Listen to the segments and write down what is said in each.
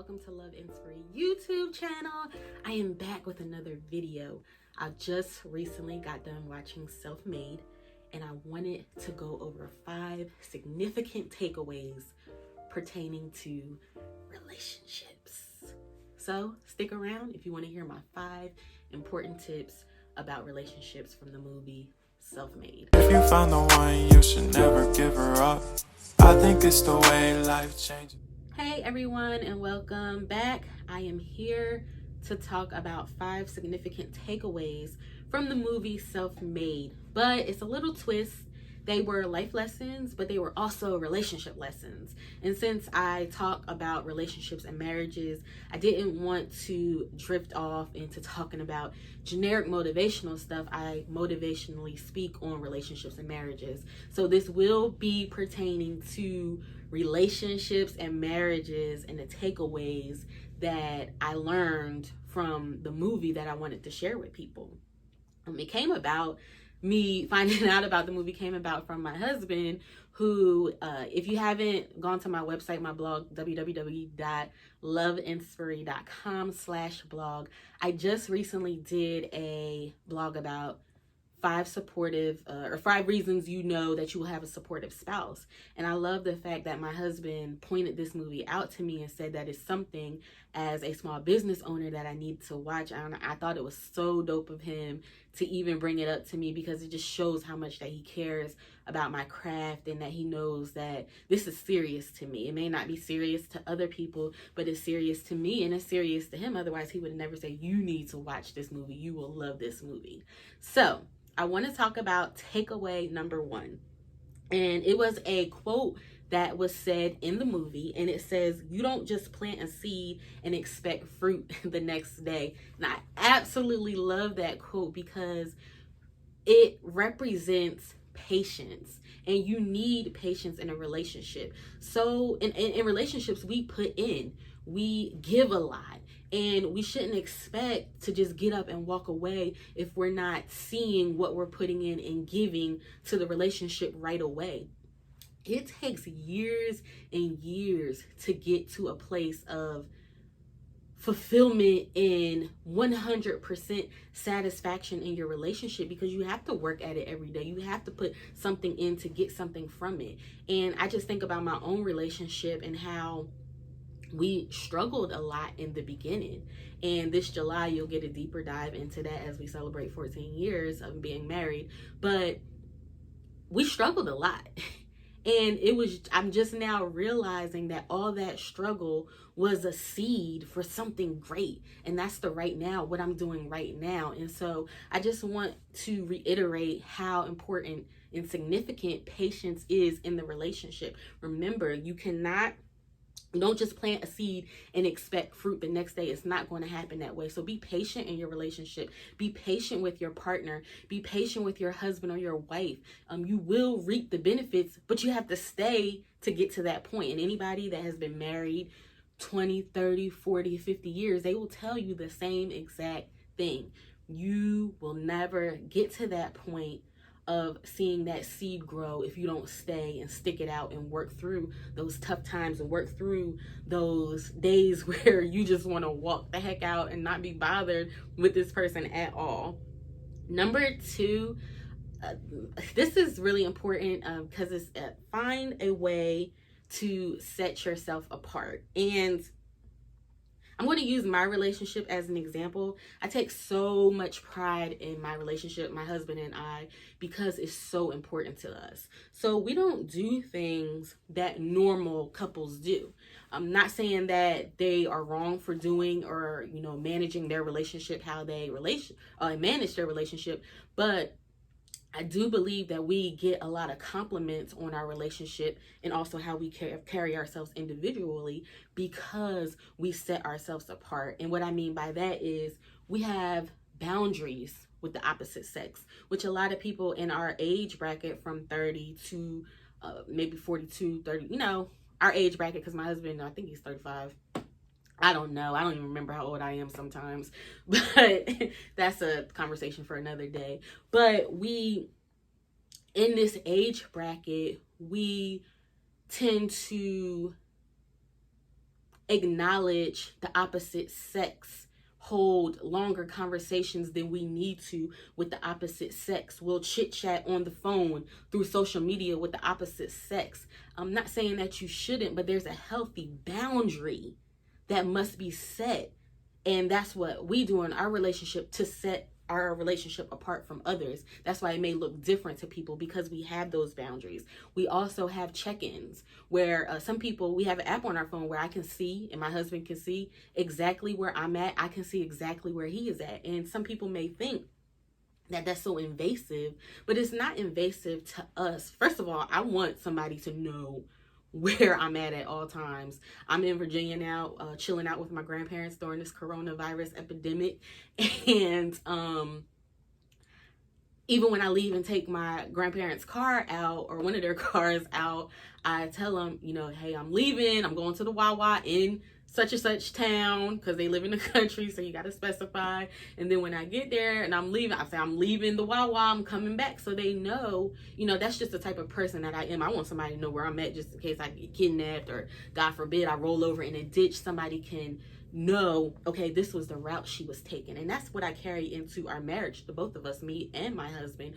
welcome to Love Inspiration YouTube channel. I am back with another video. I just recently got done watching Self-Made and I wanted to go over 5 significant takeaways pertaining to relationships. So stick around if you want to hear my 5 important tips about relationships from the movie Self-Made. If you found the one, you should never give her up. I think it's the way life changes. Hey everyone, and welcome back. I am here to talk about 5 significant takeaways from the movie Self-Made, but it's a little twist. They were life lessons, but they were also relationship lessons. And since I talk about relationships and marriages, I didn't want to drift off into talking about generic motivational stuff. I motivationally speak on relationships and marriages. So this will be pertaining to relationships and marriages and the takeaways that I learned from the movie that I wanted to share with people. It came about, me finding out about the movie came about from my husband, who, if you haven't gone to my website, my blog, www.loveinspiry.com/blog, I just recently did a blog about 5 supportive or 5 reasons you know that you will have a supportive spouse. And I love the fact that my husband pointed this movie out to me and said that it's something as a small business owner that I need to watch. And I thought it was so dope of him to even bring it up to me, because it just shows how much that he cares about my craft and that he knows that this is serious to me. It may not be serious to other people, but it's serious to me and it's serious to him. Otherwise, he would never say, you need to watch this movie. You will love this movie. So I want to talk about takeaway number 1. And it was a quote that was said in the movie, and it says, you don't just plant a seed and expect fruit the next day. And I absolutely love that quote because it represents patience, and you need patience in a relationship. So in relationships, we give a lot, and we shouldn't expect to just get up and walk away if we're not seeing what we're putting in and giving to the relationship right away. It takes years and years to get to a place of fulfillment and 100% satisfaction in your relationship, because you have to work at it every day. You have to put something in to get something from it. And I just think about my own relationship and how we struggled a lot in the beginning. And this July, you'll get a deeper dive into that as we celebrate 14 years of being married. But we struggled a lot. And I'm just now realizing that all that struggle was a seed for something great. And that's what I'm doing right now. And so I just want to reiterate how important and significant patience is in the relationship. Remember, don't just plant a seed and expect fruit the next day. It's not going to happen that way. So be patient in your relationship. Be patient with your partner. Be patient with your husband or your wife. You will reap the benefits, but you have to stay to get to that point. And anybody that has been married 20, 30, 40, 50 years, they will tell you the same exact thing. You will never get to that point of seeing that seed grow if you don't stay and stick it out and work through those tough times and work through those days where you just want to walk the heck out and not be bothered with this person at all. Number 2, this is really important because it's find a way to set yourself apart. And I'm going to use my relationship as an example. I take so much pride in my relationship, my husband and I, because it's so important to us. So we don't do things that normal couples do. I'm not saying that they are wrong for doing or, managing their relationship, how they manage their relationship, but I do believe that we get a lot of compliments on our relationship and also how we carry ourselves individually because we set ourselves apart. And what I mean by that is we have boundaries with the opposite sex, which a lot of people in our age bracket from 30 to maybe 42, 30, our age bracket, because my husband, I think he's 35. I don't know. I don't even remember how old I am sometimes, but that's a conversation for another day. But in this age bracket, we tend to acknowledge the opposite sex, hold longer conversations than we need to with the opposite sex. We'll chit chat on the phone, through social media with the opposite sex. I'm not saying that you shouldn't, but there's a healthy boundary that must be set. And that's what we do in our relationship, to set our relationship apart from others. That's why it may look different to people, because we have those boundaries. We also have check-ins where some people, we have an app on our phone where I can see, and my husband can see exactly where I'm at. I can see exactly where he is at. And some people may think that that's so invasive, but it's not invasive to us. First of all, I want somebody to know where I'm at all times. I'm in Virginia now, chilling out with my grandparents during this coronavirus epidemic. And even when I leave and take my grandparents' car out, or one of their cars out, I tell them, you know, hey, I'm leaving. I'm going to the Wawa in such and such town, because they live in the country, so you got to specify. And then when I get there and I'm leaving, I say I'm leaving the Wawa, I'm coming back, so they know. You know, that's just the type of person that I am. I want somebody to know where I'm at, just in case I get kidnapped, or God forbid I roll over in a ditch. Somebody can know, okay, this was the route she was taking. And that's what I carry into our marriage, the both of us, me and my husband.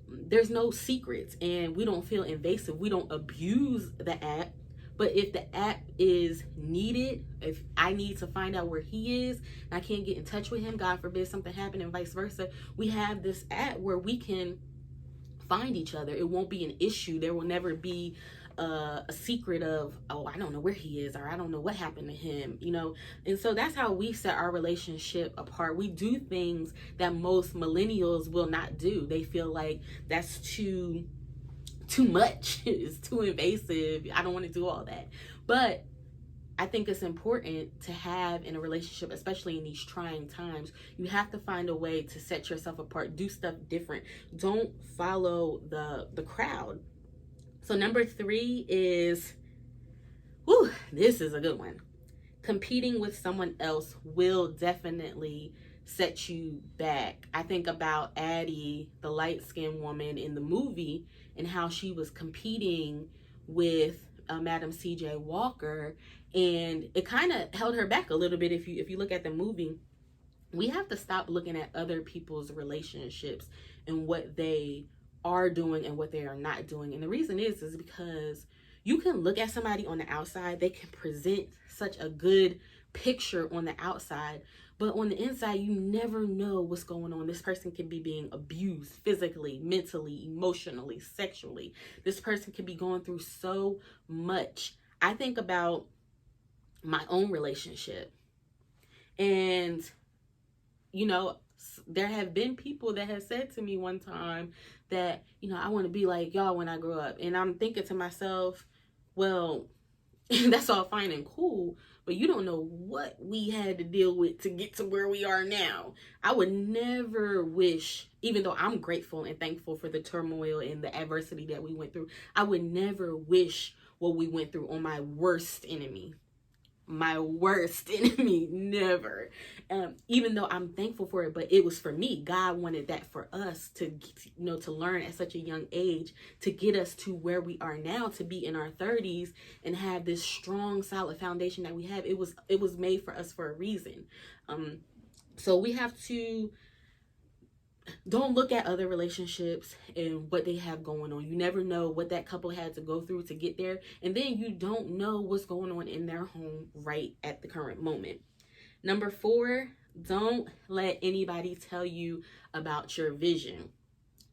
There's no secrets, and we don't feel invasive. We don't abuse the app. But if the app is needed, if I need to find out where he is and I can't get in touch with him, God forbid something happened, and vice versa, we have this app where we can find each other. It won't be an issue. There will never be a secret of, oh, I don't know where he is, or I don't know what happened to him, you know. And so that's how we set our relationship apart. We do things that most millennials will not do. They feel like that's too much. It's too invasive. I don't want to do all that. But I think it's important to have in a relationship, especially in these trying times, you have to find a way to set yourself apart, do stuff different. Don't follow the crowd. So number 3 is, this is a good one. Competing with someone else will definitely set you back. I think about Addie, the light-skinned woman in the movie, and how she was competing with Madam C.J. Walker, and it kind of held her back a little bit. If you look at the movie, we have to stop looking at other people's relationships and what they are doing and what they are not doing. And the reason is because you can look at somebody on the outside, they can present such a good picture on the outside, but on the inside, you never know what's going on. This person can be being abused physically, mentally, emotionally, sexually. This person can be going through so much. I think about my own relationship, and, you know, there have been people that have said to me one time that, you know, I want to be like y'all when I grow up. And I'm thinking to myself, well, that's all fine and cool, but you don't know what we had to deal with to get to where we are now. I would never wish, even though I'm grateful and thankful for the turmoil and the adversity that we went through, I would never wish what we went through on my worst enemy. My worst enemy, never. Even though I'm thankful for it, but it was for me. God wanted that for us to, you know, to learn at such a young age, to get us to where we are now, to be in our 30s and have this strong, solid foundation that we have. It was made for us for a reason. So we have to, don't look at other relationships and what they have going on. You never know what that couple had to go through to get there. And then you don't know what's going on in their home right at the current moment. Number 4, don't let anybody tell you about your vision.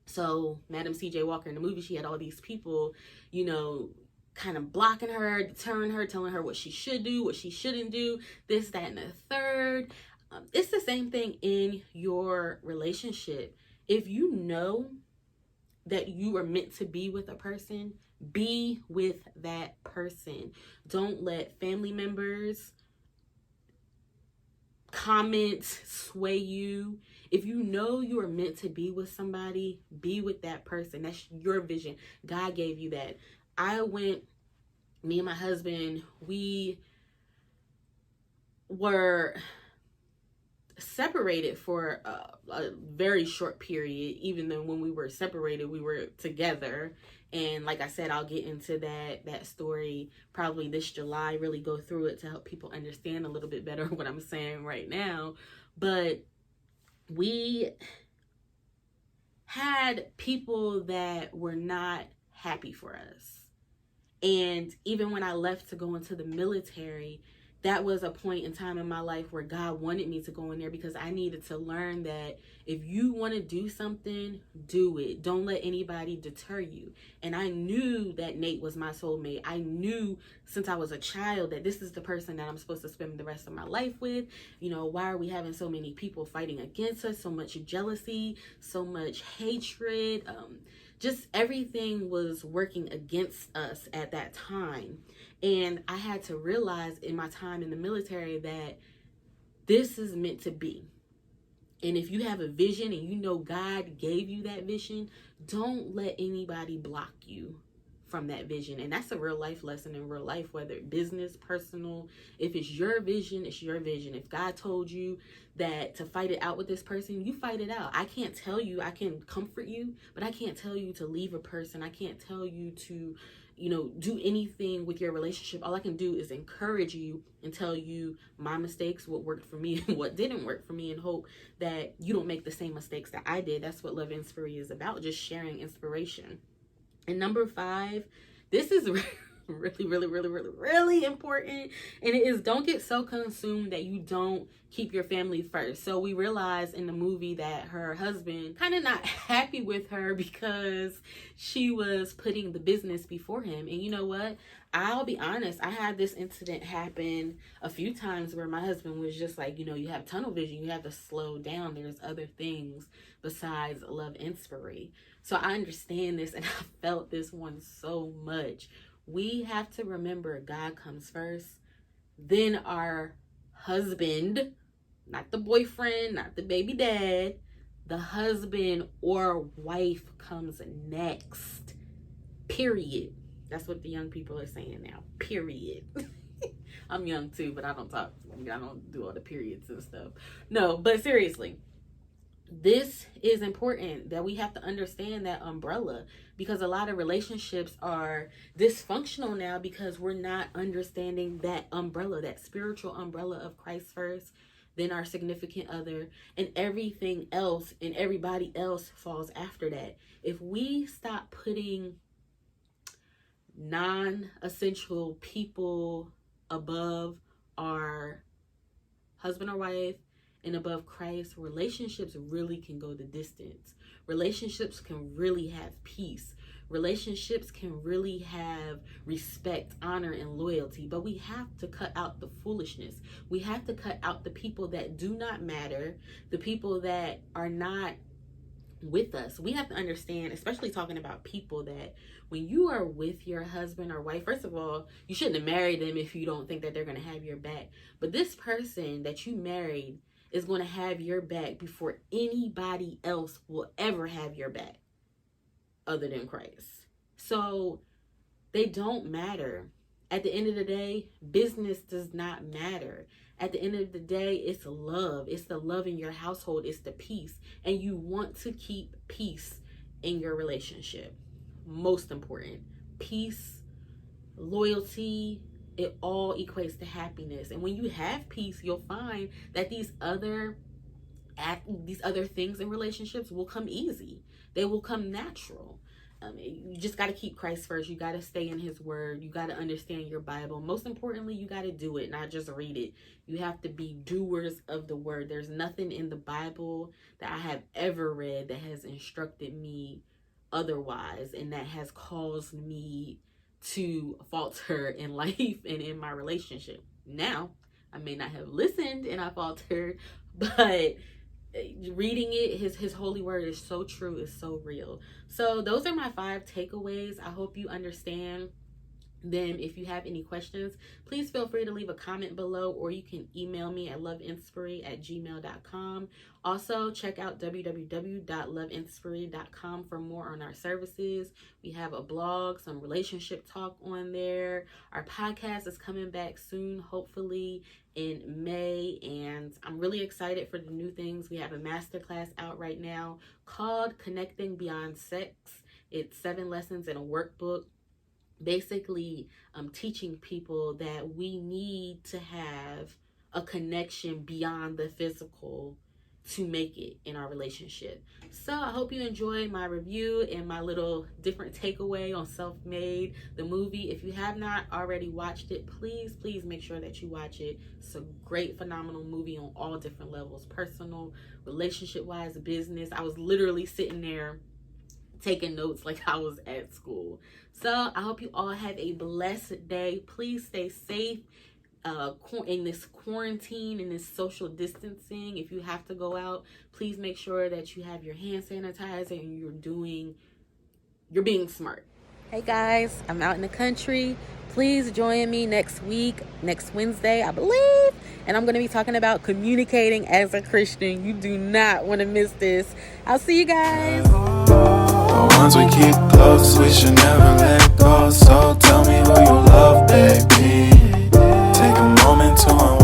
So Madam C.J. Walker in the movie, she had all these people, you know, kind of blocking her, deterring her, telling her what she should do, what she shouldn't do, this, that, and the third. It's the same thing in your relationship. If you know that you are meant to be with a person, be with that person. Don't let family members, comments sway you. If you know you are meant to be with somebody, be with that person. That's your vision. God gave you that. Me and my husband, we were separated for a very short period, even though when we were separated, we were together. And like I said, I'll get into that story probably this July, really go through it to help people understand a little bit better what I'm saying right now. But we had people that were not happy for us. And even when I left to go into the military, that was a point in time in my life where God wanted me to go in there, because I needed to learn that if you want to do something, do it. Don't let anybody deter you. And I knew that Nate was my soulmate. I knew since I was a child that this is the person that I'm supposed to spend the rest of my life with. You know, why are we having so many people fighting against us? So much jealousy, so much hatred. Just everything was working against us at that time. And I had to realize in my time in the military that this is meant to be. And if you have a vision and you know God gave you that vision, don't let anybody block you from that vision. And that's a real life lesson in real life, whether business, personal. If it's your vision, it's your vision. If God told you that to fight it out with this person, you fight it out. I can't tell you, I can comfort you, but I can't tell you to leave a person. I can't tell you to, do anything with your relationship. All I can do is encourage you and tell you my mistakes, what worked for me and what didn't work for me, and hope that you don't make the same mistakes that I did. That's what Love Inspiry is about, just sharing inspiration. And number 5, this is really important, and it is don't get so consumed that you don't keep your family first. So we realized in the movie that her husband kind of not happy with her because she was putting the business before him. And you know what? I'll be honest, I had this incident happen a few times where my husband was just like, you have tunnel vision, you have to slow down. There's other things besides Love Inspiry. So I understand this, and I felt this one so much. We have to remember God comes first, then our husband, not the boyfriend, not the baby dad, the husband or wife comes next, period. That's what the young people are saying now, period. I'm young too, but I don't do all the periods and stuff. No, but seriously, this is important, that we have to understand that umbrella, because a lot of relationships are dysfunctional now because we're not understanding that umbrella, that spiritual umbrella of Christ first, then our significant other, and everything else and everybody else falls after that. If we stop putting non-essential people above our husband or wife and above Christ, relationships really can go the distance. Relationships can really have peace. Relationships can really have respect, honor, and loyalty. But we have to cut out the foolishness. We have to cut out the people that do not matter, the people that are not with us. We have to understand, especially talking about people, that when you are with your husband or wife, first of all, you shouldn't have married them if you don't think that they're going to have your back. But this person that you married is going to have your back before anybody else will ever have your back other than Christ. So they don't matter. At the end of the day, business does not matter. At the end of the day, it's love. It's the love in your household. It's the peace. And you want to keep peace in your relationship. Most important. Peace, loyalty, it all equates to happiness. And when you have peace, you'll find that these other things in relationships will come easy. They will come natural. You just got to keep Christ first. You got to stay in his word. You got to understand your Bible. Most importantly, you got to do it, not just read it. You have to be doers of the word. There's nothing in the Bible that I have ever read that has instructed me otherwise, and that has caused me to falter in life and in my relationship. Now, I may not have listened and I faltered, but reading it, his holy word is so true, is so real. So those are my 5 takeaways. I hope you understand Then if you have any questions, please feel free to leave a comment below, or you can email me at loveinspiry@gmail.com. Also, check out www.loveinspiry.com for more on our services. We have a blog, some relationship talk on there. Our podcast is coming back soon, hopefully in May, and I'm really excited for the new things. We have a masterclass out right now called Connecting Beyond Sex. It's 7 lessons in a workbook, basically teaching people that we need to have a connection beyond the physical to make it in our relationship. So I hope you enjoyed my review and my little different takeaway on Self-Made, the movie. If you have not already watched it, please make sure that you watch it. It's a great, phenomenal movie on all different levels: personal, relationship wise, business. I was literally sitting there taking notes like I was at school. So I hope you all have a blessed day. Please stay safe in this quarantine, in this social distancing. If you have to go out, please make sure that you have your hand sanitizer and you're being smart. Hey guys, I'm out in the country. Please join me next week, next Wednesday, I believe. And I'm going to be talking about communicating as a Christian. You do not want to miss this. I'll see you guys. The ones we keep close, we should never let go. So tell me who you love, baby. Take a moment to unwind.